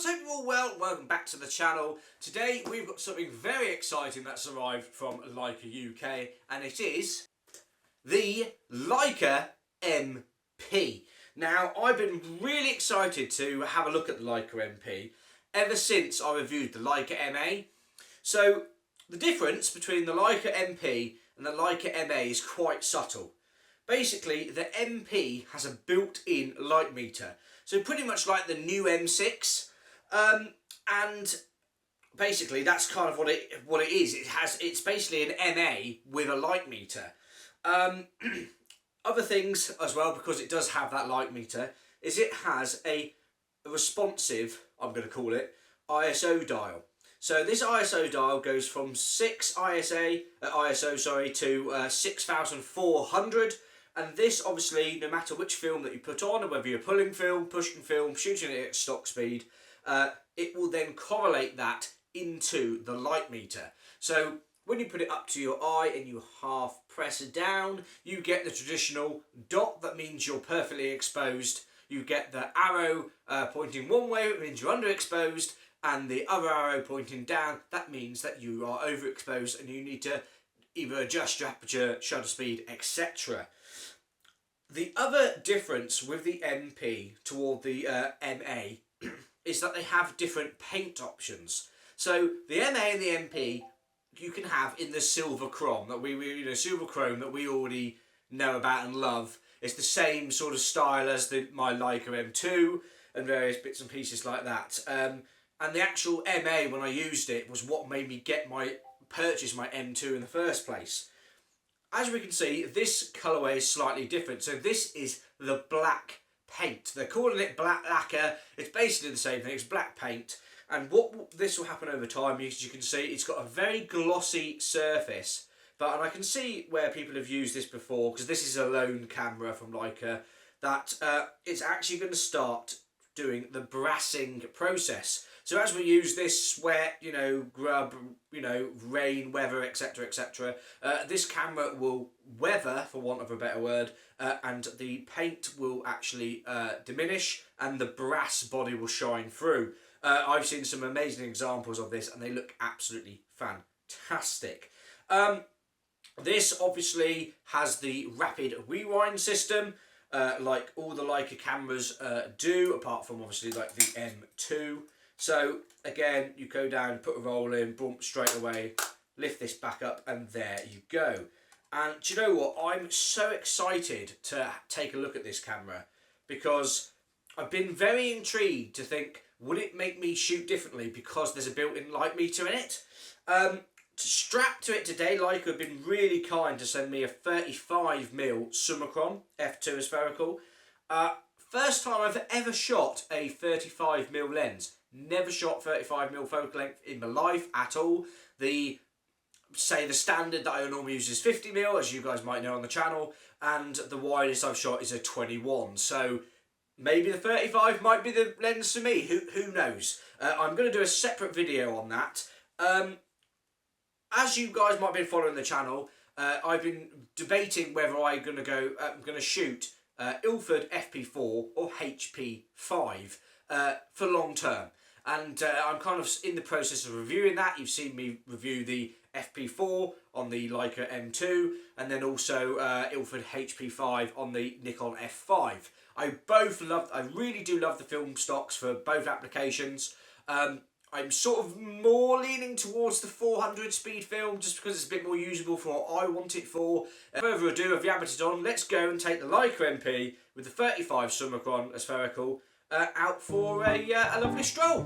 guys, hope you're all well. Welcome back to the channel. Today we've got something very exciting that's arrived from Leica UK, and it is the Leica MP. Now, I've been really excited to have a look at the Leica MP ever since I reviewed the Leica MA. So the difference between the Leica MP and the Leica MA is quite subtle. Basically, the MP has a built-in light meter, so pretty much like the new M6, and basically that's kind of what it is. It's basically an MA with a light meter. Other things as well, because it does have that light meter, is it has a responsive, I'm going to call it, ISO dial. So this ISO dial goes from 6 ISO to 6400, and this obviously, no matter which film that you put on, or whether you're pulling film, pushing film, shooting it at stock speed, it will then correlate that into the light meter. So when you put it up to your eye and you half press it down, you get the traditional dot, that means you're perfectly exposed. You get the arrow pointing one way, it means you're underexposed, and the other arrow pointing down, that means that you are overexposed and you need to either adjust your aperture, shutter speed, etc. The other difference with the MP toward the MA is that they have different paint options. So the MA and the MP you can have in the silver chrome that silver chrome that we already know about and love. It's the same sort of style as my Leica M2 and various bits and pieces like that. And the actual MA, when I used it, was what made me purchase my M2 in the first place. As we can see, this colourway is slightly different. So this is the black paint. They're calling it black lacquer. It's basically the same thing. It's black paint. And what this will happen over time, as you can see, it's got a very glossy surface. And I can see where people have used this before, because this is a lone camera from Leica, that it's actually going to start doing the brassing process. So as we use this sweat, grub, rain, weather, etc., etc., this camera will weather, for want of a better word, and the paint will actually diminish and the brass body will shine through. I've seen some amazing examples of this and they look absolutely fantastic. This obviously has the rapid rewind system, like all the Leica cameras do, apart from obviously like the M2. So again, you go down, put a roll in, boom, straight away, lift this back up, and there you go. And do you know what? I'm so excited to take a look at this camera, because I've been very intrigued to think, would it make me shoot differently because there's a built-in light meter in it? Strapped to it today, Leica have been really kind to send me a 35mm Summicron f2 spherical. First time I've ever shot a 35mm lens. Never shot 35mm focal length in my life at all. The standard that I normally use is 50mm, as you guys might know on the channel, and the widest I've shot is a 21. So maybe the 35 might be the lens for me. Who knows? I'm going to do a separate video on that. As you guys might have been following the channel, I've been debating whether I'm going to shoot Ilford FP4 or HP5 for long term. And I'm kind of in the process of reviewing that. You've seen me review the FP4 on the Leica M2, and then also Ilford HP5 on the Nikon F5. I really do love the film stocks for both applications. I'm sort of more leaning towards the 400 speed film, just because it's a bit more usable for what I want it for. Without further ado, I've yabbered it on. Let's go and take the Leica MP with the 35 Summicron spherical out for a lovely stroll.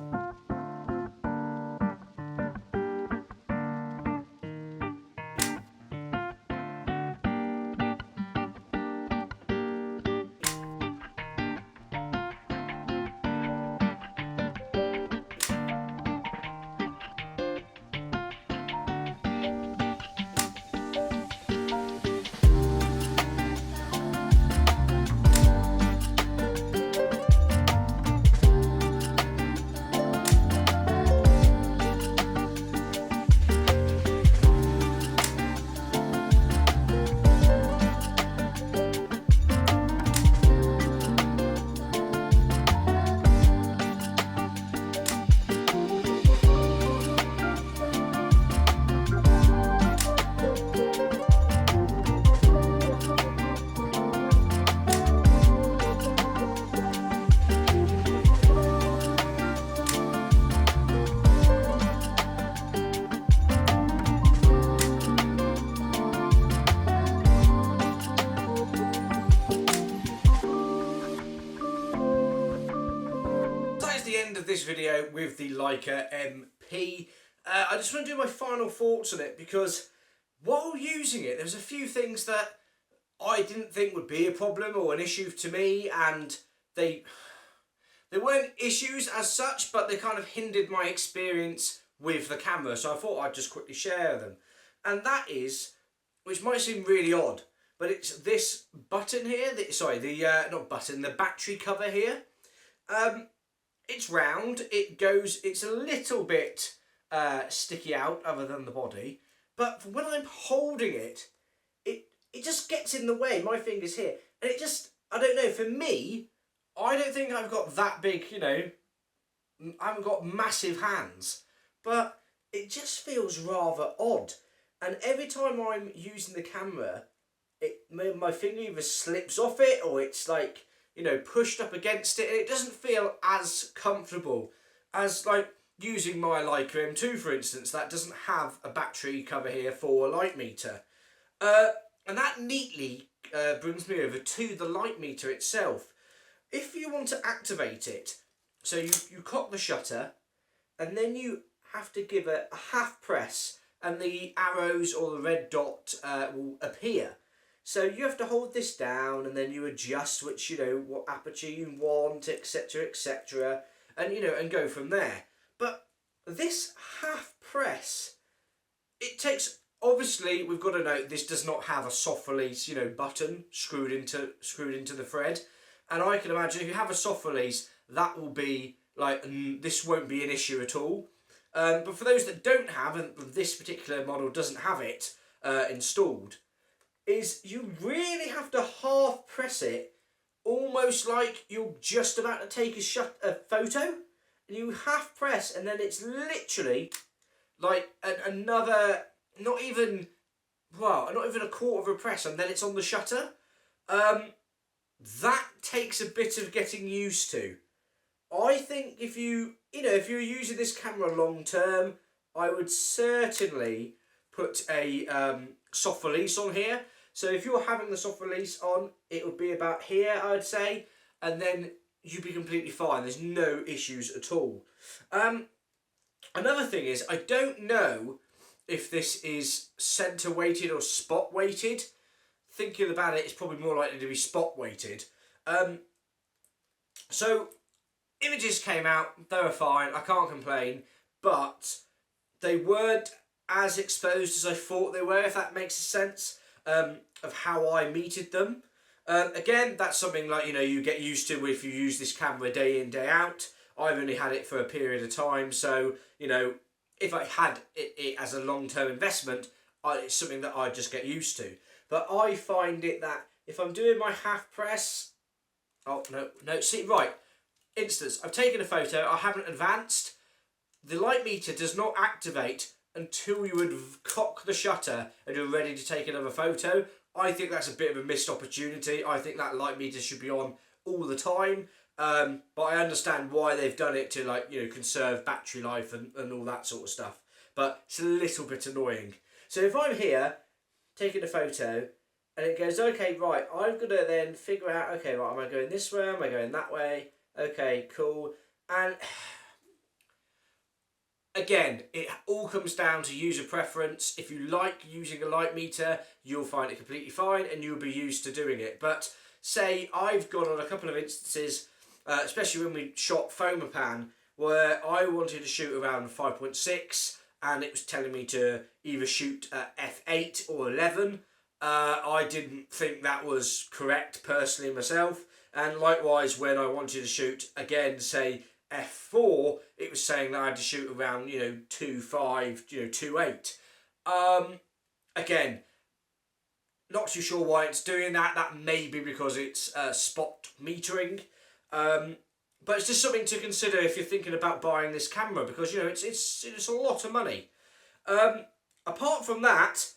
end of this video with the Leica MP. I just want to do my final thoughts on it, because while using it, there's a few things that I didn't think would be a problem or an issue to me, and they weren't issues as such, but they kind of hindered my experience with the camera, so I thought I'd just quickly share them. And that is, which might seem really odd, but it's this button here, the battery cover here. It's round, it's a little bit sticky out other than the body, but when I'm holding it, it just gets in the way, my finger's here, and it just, I don't know, for me, I don't think I've got that big, I haven't got massive hands, but it just feels rather odd. And every time I'm using the camera, my finger either slips off it, or it's like, pushed up against it, and it doesn't feel as comfortable as like using my Leica M2, for instance, that doesn't have a battery cover here for a light meter. And that neatly brings me over to the light meter itself. If you want to activate it, so you cock the shutter, and then you have to give a half press, and the arrows or the red dot will appear. So you have to hold this down, and then you adjust which, what aperture you want, etc, etc, and and go from there. But this half press, it takes, obviously we've got to note this does not have a soft release, button screwed into the thread. And I can imagine if you have a soft release, that will be like, this won't be an issue at all. But for those that don't have, and this particular model doesn't have it installed, is you really have to half press it, almost like you're just about to take a photo, and you half press, and then it's literally like another, not even a quarter of a press, and then it's on the shutter. That takes a bit of getting used to. I think if you're using this camera long term, I would certainly put a soft release on here. So if you're having the soft release on, it would be about here, I'd say, and then you'd be completely fine. There's no issues at all. Another thing is, I don't know if this is center weighted or spot weighted. Thinking about it, it's probably more likely to be spot weighted. So images came out, they were fine, I can't complain, but they weren't as exposed as I thought they were, if that makes sense, of how I metered them. Again, that's something like, you get used to if you use this camera day in, day out. I've only had it for a period of time, so, if I had it as a long-term investment, it's something that I just get used to. But I find it that if I'm doing my half press, see, right, instance, I've taken a photo, I haven't advanced, the light meter does not activate until you would cock the shutter and you're ready to take another photo. I think that's a bit of a missed opportunity. I think that light meter should be on all the time. But I understand why they've done it to conserve battery life and all that sort of stuff. But it's a little bit annoying. So if I'm here taking a photo and it goes, okay, right, I've got to then figure out, okay, right, am I going this way, am I going that way? Okay, cool. And again, it all comes down to user preference. If you like using a light meter, you'll find it completely fine and you'll be used to doing it. But say I've gone on a couple of instances, especially when we shot Fomapan, where I wanted to shoot around 5.6 and it was telling me to either shoot at f8 or 11. I didn't think that was correct personally myself. And likewise, when I wanted to shoot, again, say f4, it was saying that I had to shoot around, 2.5, 2.8. Again, not too sure why it's doing that. That may be because it's spot metering. But it's just something to consider if you're thinking about buying this camera, because it's a lot of money. Apart from that,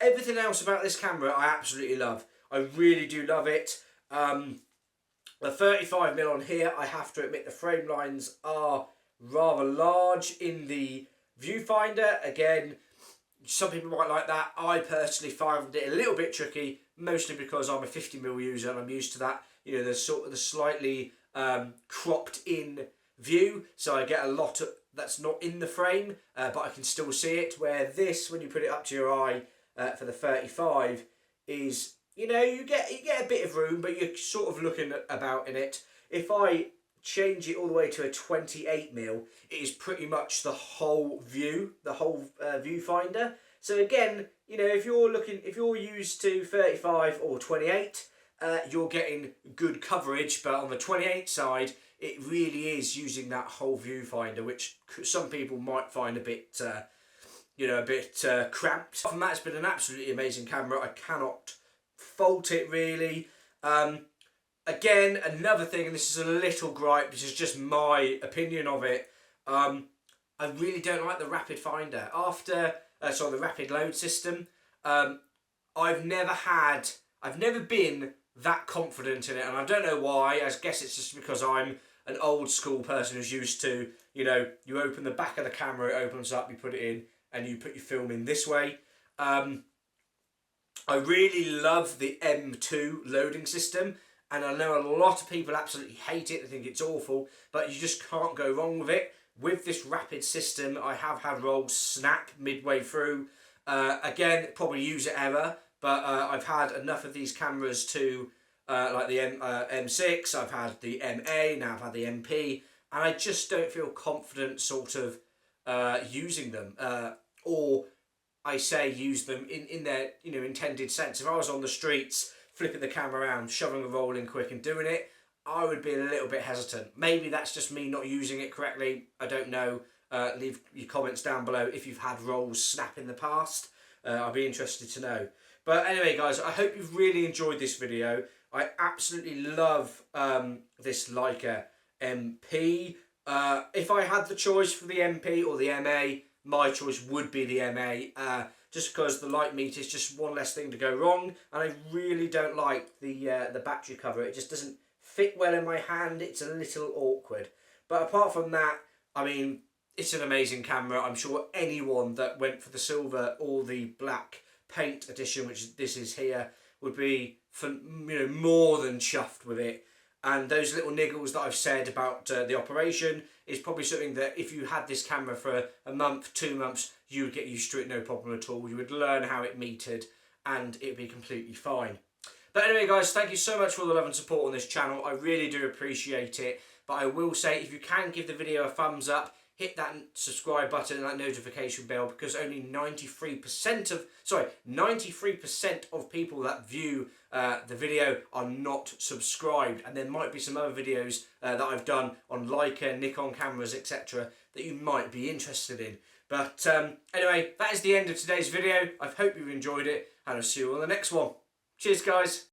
everything else about this camera I absolutely love. I really do love it. The 35mm on here, I have to admit the frame lines are rather large in the viewfinder. Again, some people might like that. I personally find it a little bit tricky, mostly because I'm a 50mm user and I'm used to that. The slightly cropped in view, so I get a lot of, that's not in the frame, but I can still see it, where this, when you put it up to your eye for the 35, is, you know, you get a bit of room, but you're sort of looking about in it. If I change it all the way to a 28mm, it is pretty much the whole view, the whole viewfinder. So again, you know, if you're used to 35 or 28, you're getting good coverage, but on the 28 side, it really is using that whole viewfinder, which some people might find a bit, you know, a bit cramped. Apart from that, it's been an absolutely amazing camera. I cannot fault it, really. Again, another thing, and this is a little gripe, this is just my opinion of it, I really don't like the rapid finder. After, the rapid load system, I've never been that confident in it, and I don't know why. I guess it's just because I'm an old school person who's used to, you know, you open the back of the camera, it opens up, you put it in, and you put your film in this way. I really love the M2 loading system, and I know a lot of people absolutely hate it, they think it's awful, but you just can't go wrong with it. With this rapid system, I have had rolls snap midway through. Again, probably user error, but I've had enough of these cameras to, like the M6, I've had the MA, now I've had the MP, and I just don't feel confident sort of using them. Or I say use them in their, you know, intended sense. If I was on the streets, flipping the camera around, shoving a roll in quick and doing it, I would be a little bit hesitant. Maybe that's just me not using it correctly. I don't know. Leave your comments down below if you've had rolls snap in the past. I'd be interested to know. But anyway, guys, I hope you've really enjoyed this video. I absolutely love this Leica MP. If I had the choice for the MP or the MA, my choice would be the MA. Just because the light meter is just one less thing to go wrong, and I really don't like the battery cover. It just doesn't fit well in my hand. It's a little awkward. But apart from that, I mean, it's an amazing camera. I'm sure anyone that went for the silver or the black paint edition, which this is here, would be, you know, more than chuffed with it. And those little niggles that I've said about the operation is probably something that if you had this camera for a month, 2 months, you would get used to it, no problem at all. You would learn how it metered and it would be completely fine. But anyway, guys, thank you so much for all the love and support on this channel. I really do appreciate it. But I will say, if you can give the video a thumbs up, hit that subscribe button and that notification bell, because only 93% of people that view the video are not subscribed, and there might be some other videos that I've done on Leica, Nikon cameras, etc. that you might be interested in. But anyway, that is the end of today's video. I hope you've enjoyed it, and I'll see you on the next one. Cheers, guys.